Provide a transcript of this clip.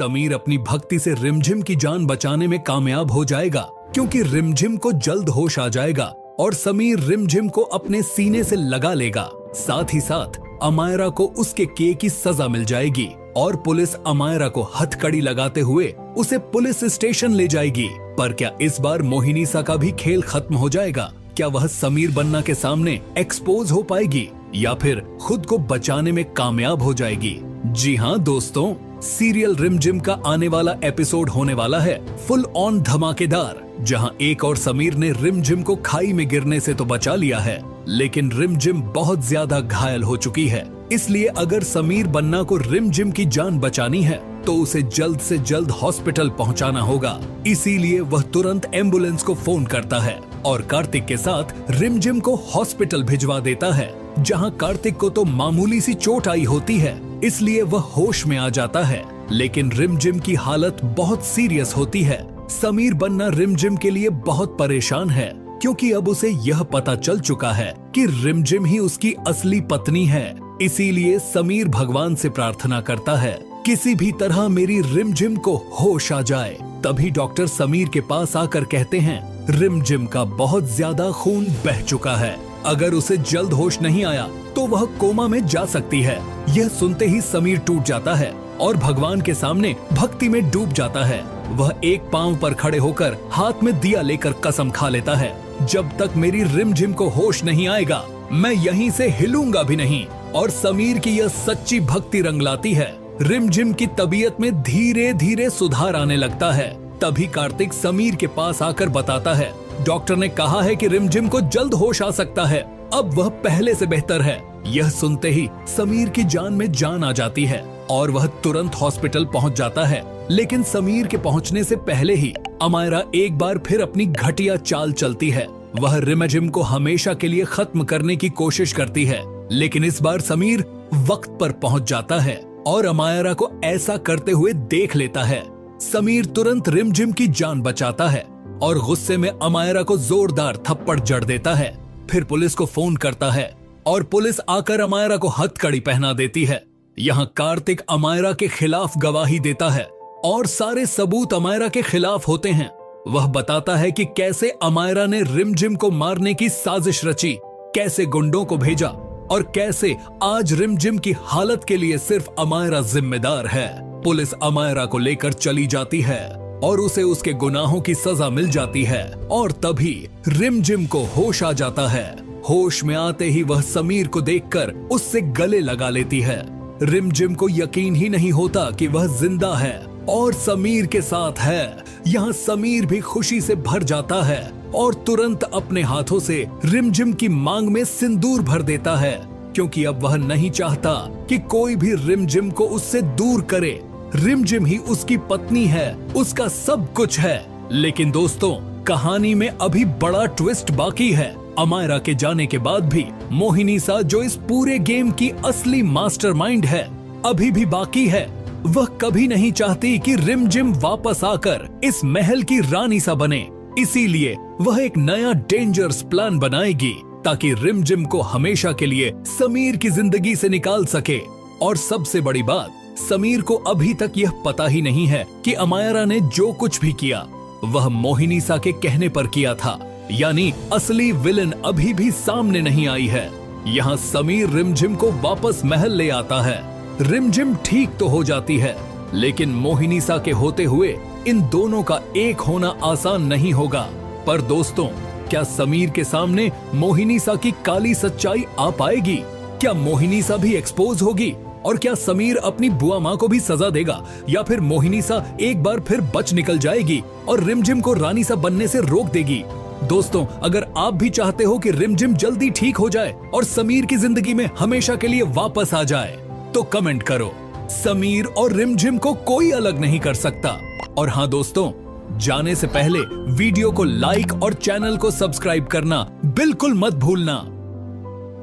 समीर अपनी भक्ति से रिमझिम की जान बचाने में कामयाब हो जाएगा, क्योंकि रिमझिम को जल्द होश आ जाएगा और समीर रिमझिम को अपने सीने से लगा लेगा। साथ ही साथ अमायरा को उसके किए की सजा मिल जाएगी और पुलिस अमायरा को हथकड़ी लगाते हुए उसे पुलिस स्टेशन ले जाएगी। पर क्या इस बार मोहिनीसा का भी खेल खत्म हो जाएगा? क्या वह समीर बन्ना के सामने एक्सपोज हो पाएगी या फिर खुद को बचाने में कामयाब हो जाएगी? जी हाँ दोस्तों, सीरियल रिमझिम का आने वाला एपिसोड होने वाला है फुल ऑन धमाकेदार, जहां एक और समीर ने रिमझिम को खाई में गिरने से तो बचा लिया है, लेकिन रिमझिम बहुत ज्यादा घायल हो चुकी है। इसलिए अगर समीर बन्ना को रिमझिम की जान बचानी है तो उसे जल्द से जल्द हॉस्पिटल पहुंचाना होगा। इसीलिए वह तुरंत एम्बुलेंस को फोन करता है और कार्तिक के साथ रिमझिम को हॉस्पिटल भिजवा देता है, जहां कार्तिक को तो मामूली सी चोट आई होती है, इसलिए वह होश में आ जाता है। लेकिन रिमझिम की हालत बहुत सीरियस होती है। समीर बन्ना रिमझिम के लिए बहुत परेशान है, क्योंकि अब उसे यह पता चल चुका है कि रिमझिम ही उसकी असली पत्नी है। इसीलिए समीर भगवान से प्रार्थना करता है, किसी भी तरह मेरी रिमझिम को होश आ जाए। तभी डॉक्टर समीर के पास आकर कहते हैं, रिमझिम का बहुत ज्यादा खून बह चुका है, अगर उसे जल्द होश नहीं आया तो वह कोमा में जा सकती है। यह सुनते ही समीर टूट जाता है और भगवान के सामने भक्ति में डूब जाता है। वह एक पांव पर खड़े होकर हाथ में दिया लेकर कसम खा लेता है, जब तक मेरी रिमझिम को होश नहीं आएगा मैं यहीं से हिलूंगा भी नहीं। और समीर की यह सच्ची भक्ति रंग लाती है। रिमझिम की तबीयत में धीरे धीरे सुधार आने लगता है। तभी कार्तिक समीर के पास आकर बताता है, डॉक्टर ने कहा है कि रिमझिम को जल्द होश आ सकता है, अब वह पहले से बेहतर है। यह सुनते ही समीर की जान में जान आ जाती है और वह तुरंत हॉस्पिटल पहुंच जाता है। लेकिन समीर के पहुंचने से पहले ही अमायरा एक बार फिर अपनी घटिया चाल चलती है। वह रिमझिम को हमेशा के लिए खत्म करने की कोशिश करती है, लेकिन इस बार समीर वक्त पर पहुंच जाता है और अमायरा को ऐसा करते हुए देख लेता है। समीर तुरंत रिमझिम की जान बचाता है और गुस्से में अमायरा को जोरदार थप्पड़ जड़ देता है। फिर पुलिस को फोन करता है और पुलिस आकर अमायरा को हथकड़ी पहना देती है। यहाँ कार्तिक अमायरा के खिलाफ गवाही देता है और सारे सबूत अमायरा के खिलाफ होते हैं। वह बताता है कि कैसे अमायरा ने रिमझिम को मारने की साजिश रची, कैसे गुंडों को भेजा और कैसे आज रिमझिम की हालत के लिए सिर्फ अमायरा जिम्मेदार है। पुलिस अमायरा को लेकर चली जाती है और उसे उसके गुनाहों की सजा मिल जाती है और तभी रिमझिम को होश आ जाता है। होश में आते ही वह समीर को देखकर उससे गले लगा लेती है। रिमझिम को यकीन ही नहीं होता कि वह जिंदा है और समीर के साथ है। यहाँ समीर भी खुशी से भर जाता है और तुरंत अपने हाथों से रिमझिम की मांग में सिंदूर भर देता है, क्योंकि अब वह नहीं चाहता कि कोई भी रिमझिम को उससे दूर करे। रिमझिम ही उसकी पत्नी है, उसका सब कुछ है। लेकिन दोस्तों, कहानी में अभी बड़ा ट्विस्ट बाकी है। अमायरा के जाने के बाद भी मोहिनीसा, जो इस पूरे गेम की असली मास्टरमाइंड है, अभी भी बाकी है। वह कभी नहीं चाहती कि रिमझिम वापस आकर इस महल की रानी सा बने। इसीलिए वह एक नया डेंजरस प्लान बनाएगी ताकि रिमझिम को हमेशा के लिए समीर की जिंदगी से निकाल सके। और सबसे बड़ी बात, समीर को अभी तक यह पता ही नहीं है कि अमायरा ने जो कुछ भी किया वह मोहिनीसा के कहने पर किया था, यानी असली विलन अभी भी सामने नहीं आई है। यहाँ समीर रिमझिम को वापस महल ले आता है। रिमझिम ठीक तो हो जाती है, लेकिन मोहिनीसा के होते हुए इन दोनों का एक होना आसान नहीं होगा। पर दोस्तों, क्या समीर के सामने मोहिनीसा की काली सच्चाई आ पाएगी? क्या मोहिनीसा भी एक्सपोज होगी? और क्या समीर अपनी बुआ माँ को भी सजा देगा, या फिर मोहिनीसा एक बार फिर बच निकल जाएगी और रिमझिम को रानी सा बनने से रोक देगी? दोस्तों, अगर आप भी चाहते हो कि रिमझिम जल्दी ठीक हो जाए और समीर की जिंदगी में हमेशा के लिए वापस आ जाए, तो कमेंट करो। समीर और रिमझिम को कोई अलग नहीं कर सकता। और हाँ दोस्तों, जाने से पहले वीडियो को लाइक और चैनल को सब्सक्राइब करना बिल्कुल मत भूलना।